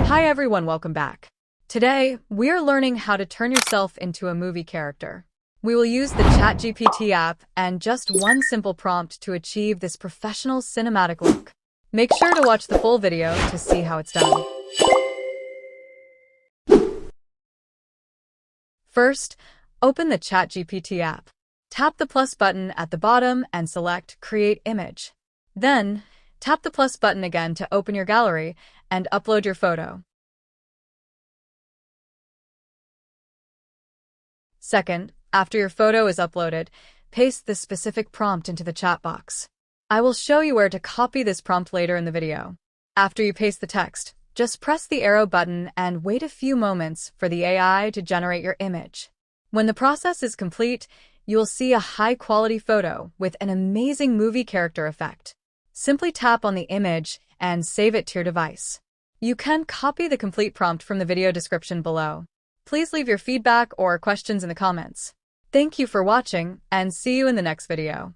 Hi everyone, welcome back. Today, we're learning how to turn yourself into a movie character. We will use the ChatGPT app and just one simple prompt to achieve this professional cinematic look. Make sure to watch the full video to see how it's done. First, open the ChatGPT app. Tap the plus button at the bottom and select Create Image. Then, tap the plus button again to open your gallery and upload your photo. Second, after your photo is uploaded, paste the specific prompt into the chat box. I will show you where to copy this prompt later in the video. After you paste the text, just press the arrow button and wait a few moments for the AI to generate your image. When the process is complete, you will see a high-quality photo with an amazing movie character effect. Simply tap on the image and save it to your device. You can copy the complete prompt from the video description below. Please leave your feedback or questions in the comments. Thank you for watching, and see you in the next video.